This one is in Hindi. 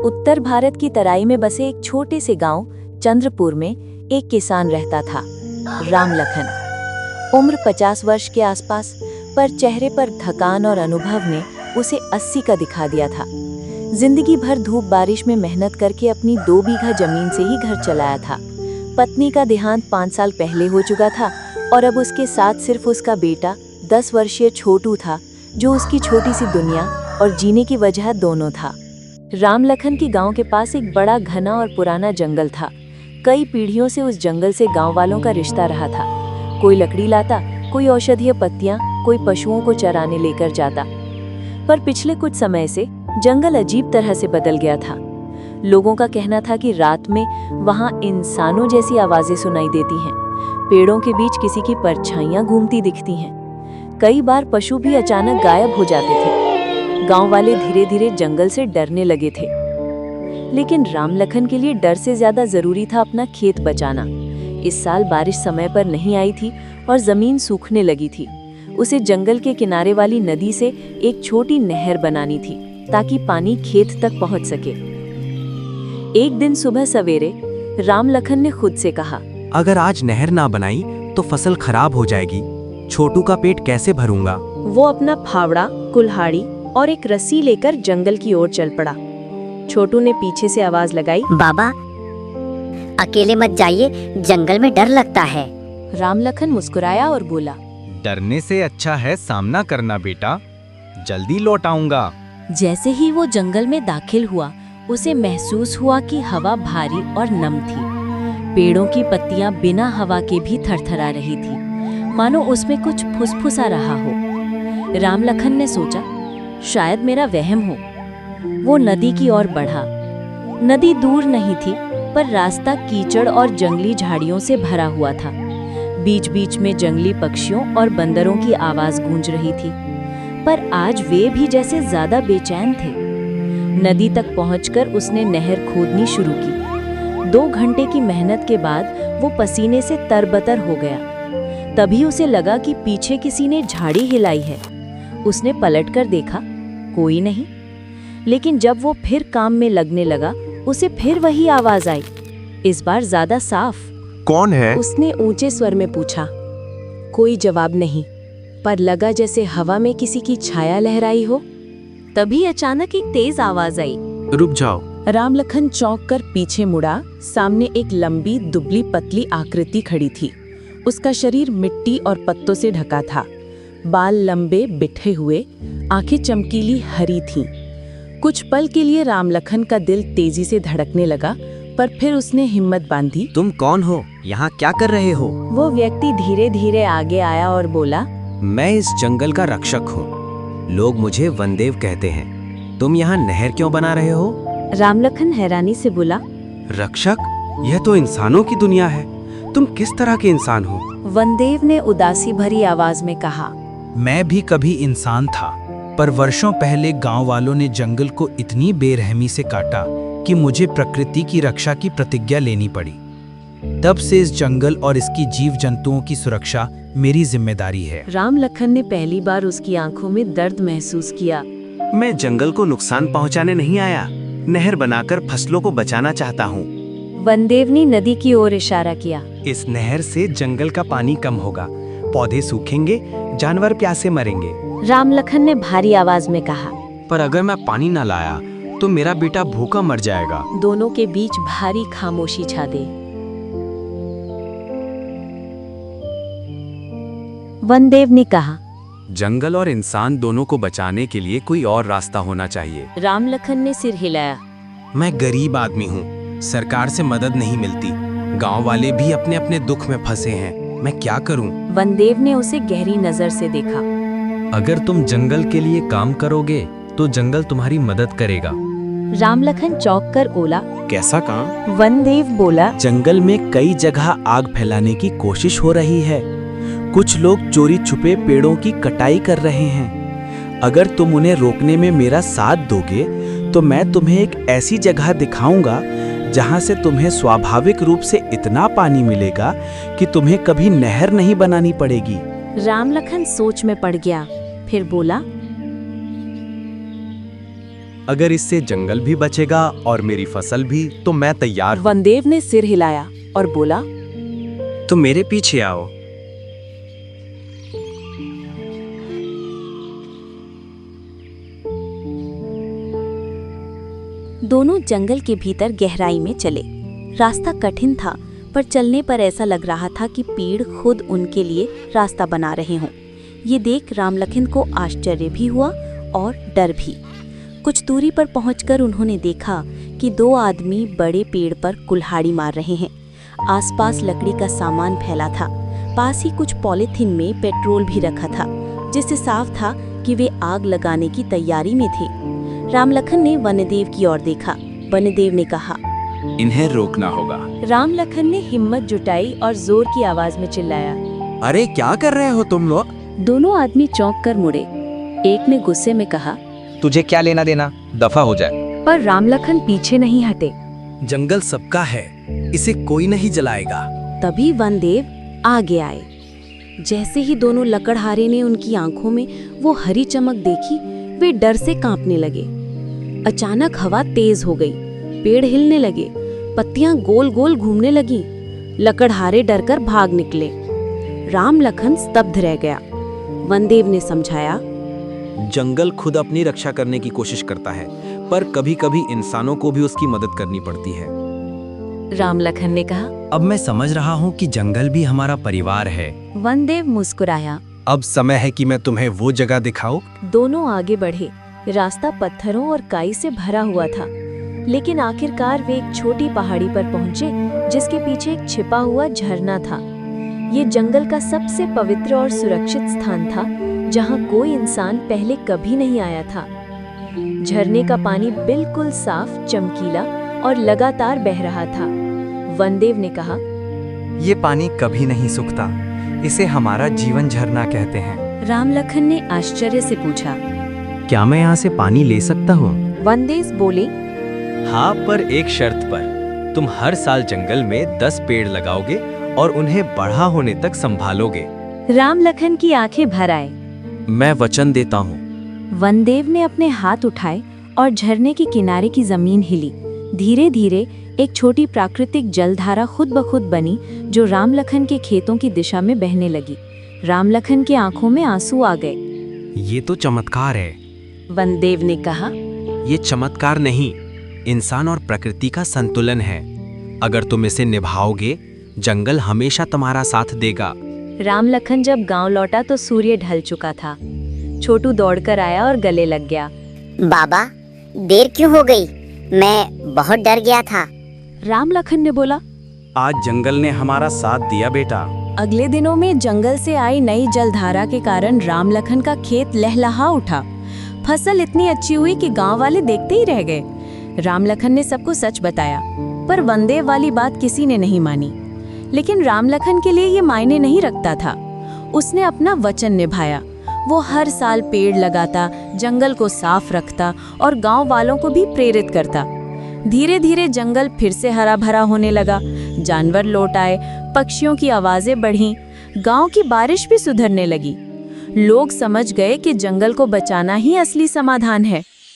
उत्तर भारत की तराई में बसे एक छोटे से गांव चंद्रपुर में एक किसान रहता था, राम लखन। उम्र 50 वर्ष के आसपास, पर चेहरे पर थकान और अनुभव ने उसे 80 का दिखा दिया था। जिंदगी भर धूप बारिश में मेहनत करके अपनी 2 बीघा जमीन से ही घर चलाया था। पत्नी का देहांत 5 साल पहले हो चुका था और अब उसके साथ सिर्फ उसका बेटा 10 वर्षीय छोटू था, जो उसकी छोटी सी दुनिया और जीने की वजह दोनों था। राम लखन की गांव के पास एक बड़ा घना और पुराना जंगल था। कई पीढ़ियों से उस जंगल से गांव वालों का रिश्ता रहा था। कोई लकड़ी लाता, कोई औषधीय पत्तियां, कोई पशुओं को चराने लेकर जाता। पर पिछले कुछ समय से जंगल अजीब तरह से बदल गया था। लोगों का कहना था कि रात में वहां इंसानों जैसी आवाजें सुनाई देती हैं। पेड़ों के बीच किसी की परछाइयां घूमती दिखती हैं। कई बार पशु भी अचानक गायब हो जाते थे। गांव वाले धीरे धीरे जंगल से डरने लगे थे। लेकिन राम लखन के लिए डर से ज्यादा जरूरी था अपना खेत बचाना। इस साल बारिश समय पर नहीं आई थी और जमीन सूखने लगी थी। उसे जंगल के किनारे वाली नदी से एक छोटी नहर बनानी थी, ताकि पानी खेत तक पहुंच सके। एक दिन सुबह सवेरे राम लखन ने खुद से कहा, अगर आज नहर ना बनाई तो फसल खराब हो जाएगी। छोटू का पेट कैसे भरूंगा? वो अपना फावड़ा, कुल्हाड़ी और एक रस्सी लेकर जंगल की ओर चल पड़ा। छोटू ने पीछे से आवाज लगाई, बाबा, अकेले मत जाइए, जंगल में डर लगता है। राम लखन मुस्कुराया और बोला, डरने से अच्छा है सामना करना बेटा, जल्दी लौट आऊंगा। जैसे ही वो जंगल में दाखिल हुआ, उसे महसूस हुआ कि हवा भारी और नम थी। पेड़ों की पत्तियां बिना हवा के भी थरथरा रही थी, मानो उसमें कुछ फुसफुसा रहा हो। राम लखन ने सोचा, शायद मेरा वहम हो। वो नदी की ओर बढ़ा। नदी दूर नहीं थी, पर रास्ता कीचड़ और जंगली झाड़ियों से भरा हुआ था। बीच बीच में जंगली पक्षियों और बंदरों की आवाज गूंज रही थी, पर आज वे भी जैसे ज्यादा बेचैन थे। नदी तक पहुंचकर उसने नहर खोदनी शुरू की। 2 घंटे की मेहनत के बाद वो पसीने से तरबतर हो गया। तभी उसे लगा कि पीछे किसी ने झाड़ी हिलाई है। उसने पलटकर देखा, कोई नहीं। लेकिन जब वो फिर काम में लगने लगा, उसे फिर वही आवाज आई, इस बार ज्यादा साफ। कौन है? उसने ऊंचे स्वर में पूछा। कोई जवाब नहीं, पर लगा जैसे हवा में किसी की छाया लहराई हो। तभी अचानक एक तेज आवाज आई, रुक जाओ। राम लखन चौंक कर पीछे मुड़ा। सामने एक लंबी दुबली पतली आकृति खड़ी थी। उसका शरीर मिट्टी और पत्तों से ढका था। बाल लंबे बिठे हुए, आंखें चमकीली हरी थीं। कुछ पल के लिए राम लखन का दिल तेजी से धड़कने लगा, पर फिर उसने हिम्मत बांधी। तुम कौन हो? यहाँ क्या कर रहे हो? वो व्यक्ति धीरे धीरे आगे आया और बोला, मैं इस जंगल का रक्षक हूँ। लोग मुझे वनदेव कहते हैं। तुम यहाँ नहर क्यों बना रहे हो? राम लखन हैरानी से बोला, रक्षक? यह तो इंसानों की दुनिया है। तुम किस तरह के इंसान हो? वनदेव ने उदासी भरी आवाज में कहा, मैं भी कभी इंसान था, पर वर्षों पहले गांव वालों ने जंगल को इतनी बेरहमी से काटा कि मुझे प्रकृति की रक्षा की प्रतिज्ञा लेनी पड़ी। तब से इस जंगल और इसकी जीव जंतुओं की सुरक्षा मेरी जिम्मेदारी है। राम लखन ने पहली बार उसकी आंखों में दर्द महसूस किया। मैं जंगल को नुकसान पहुंचाने नहीं आया, नहर बनाकर फसलों को बचाना चाहता हूँ। वनदेव ने नदी की ओर इशारा किया। इस नहर से जंगल का पानी कम होगा, पौधे सूखेंगे, जानवर प्यासे मरेंगे। राम लखन ने भारी आवाज में कहा, पर अगर मैं पानी न लाया तो मेरा बेटा भूखा मर जाएगा। दोनों के बीच भारी खामोशी छा गई। वनदेव ने कहा, जंगल और इंसान दोनों को बचाने के लिए कोई और रास्ता होना चाहिए। राम लखन ने सिर हिलाया। मैं गरीब आदमी हूँ, सरकार से मदद नहीं मिलती। गांव वाले भी अपने अपने दुख में फंसे हैं, मैं क्या करूँ? वनदेव ने उसे गहरी नजर से देखा। अगर तुम जंगल के लिए काम करोगे तो जंगल तुम्हारी मदद करेगा। राम लखन चौंक कर बोला, कैसा काम? वनदेव बोला, जंगल में कई जगह आग फैलाने की कोशिश हो रही है। कुछ लोग चोरी छुपे पेड़ों की कटाई कर रहे हैं। अगर तुम उन्हें रोकने में मेरा साथ दोगे तो मैं तुम्हें एक ऐसी जगह दिखाऊंगा जहां से तुम्हें स्वाभाविक रूप से इतना पानी मिलेगा कि तुम्हें कभी नहर नहीं बनानी पड़ेगी। राम लखन सोच में पड़ गया, फिर बोला, अगर इससे जंगल भी बचेगा और मेरी फसल भी, तो मैं तैयार हूँ। वनदेव ने सिर हिलाया और बोला, तुम मेरे पीछे आओ। दोनों जंगल के भीतर गहराई में चले। रास्ता कठिन था, पर चलने पर ऐसा लग रहा था कि पेड़ खुद उनके लिए रास्ता बना रहे हों। ये देख राम लखन को आश्चर्य भी हुआ और डर भी। कुछ दूरी पर पहुंचकर उन्होंने देखा कि दो आदमी बड़े पेड़ पर कुल्हाड़ी मार रहे हैं। आसपास लकड़ी का सामान फैला था। पास ही कुछ पॉलीथीन में पेट्रोल भी रखा था, जिससे साफ था कि वे आग लगाने की तैयारी में थे। राम लखन ने वनदेव की ओर देखा। वनदेव ने कहा, इन्हें रोकना होगा। राम लखन ने हिम्मत जुटाई और जोर की आवाज में चिल्लाया। अरे क्या कर रहे हो तुम लोग? दोनों आदमी चौंक कर मुड़े। एक ने गुस्से में कहा, तुझे क्या लेना देना, दफा हो जाए। पर राम लखन पीछे नहीं हटे। जंगल सबका है, इसे कोई नहीं जलाएगा। तभी वनदेव आगे आए। जैसे ही दोनों लकड़हारे ने उनकी आंखों में वो हरी चमक देखी, वे डर से कांपने लगे। अचानक हवा तेज हो गई, पेड़ हिलने लगे, पत्तियां गोल गोल घूमने लगी। लकड़हारे डरकर भाग निकले। राम लखन स्तब्ध रह गया। वनदेव ने समझाया, जंगल खुद अपनी रक्षा करने की कोशिश करता है, पर कभी-कभी इंसानों को भी उसकी मदद करनी पड़ती है। राम लखन ने कहा। अब मैं समझ रहा हूँ कि जंगल भी हमारा परिवार है। वनदेव मुस्कुराया। अब समय है कि मैं तुम्हें वो जगह दिखाऊं। दोनों आगे बढ़े। रास्ता पत्थरों और काई से भरा हुआ था, लेकिन आखिरकार वे एक छोटी पहाड़ी पर पहुंचे, जिसके पीछे एक छिपा हुआ झरना था। ये जंगल का सबसे पवित्र और सुरक्षित स्थान था, जहां कोई इंसान पहले कभी नहीं आया था। झरने का पानी बिल्कुल साफ, चमकीला और लगातार बह रहा था। वनदेव ने कहा, ये पानी कभी नहीं सूखता, इसे हमारा जीवन झरना कहते हैं। राम लखन ने आश्चर्य से पूछा, क्या मैं यहाँ से पानी ले सकता हूँ? वनदेव बोले, हाँ, पर एक शर्त पर। तुम हर साल जंगल में 10 पेड़ लगाओगे और उन्हें बड़ा होने तक संभालोगे। राम लखन की आंखें भर आए। मैं वचन देता हूँ। वनदेव ने अपने हाथ उठाए और झरने के किनारे की जमीन हिली। धीरे धीरे एक छोटी प्राकृतिक जलधारा खुद ब खुद बनी, जो राम लखन के खेतों की दिशा में बहने लगी। राम लखन की आंखों में आंसू आ गए। ये तो चमत्कार है। वनदेव ने कहा, ये चमत्कार नहीं, इंसान और प्रकृति का संतुलन है। अगर तुम इसे निभाओगे, जंगल हमेशा तुम्हारा साथ देगा। राम लखन जब गांव लौटा तो सूर्य ढल चुका था। छोटू दौड़कर आया और गले लग गया। बाबा, देर क्यों हो गई? मैं बहुत डर गया था। राम लखन ने बोला, आज जंगल ने हमारा साथ दिया बेटा। अगले दिनों में जंगल से आई नई जलधारा के कारण राम लखन का खेत लहलहा उठा। फसल इतनी अच्छी हुई कि गांव वाले देखते ही रह गए। राम लखन ने सबको सच बताया, पर वनदेव वाली बात किसी ने नहीं मानी। लेकिन राम लखन के लिए ये मायने नहीं रखता था। उसने अपना वचन निभाया। वो हर साल पेड़ लगाता, जंगल को साफ रखता और गांव वालों को भी प्रेरित करता। धीरे धीरे जंगल फिर से हरा भरा होने लगा। जानवर लौट आए, पक्षियों की आवाजें बढ़ीं, गांव की बारिश भी सुधरने लगी। लोग समझ गए कि जंगल को बचाना ही असली समाधान है।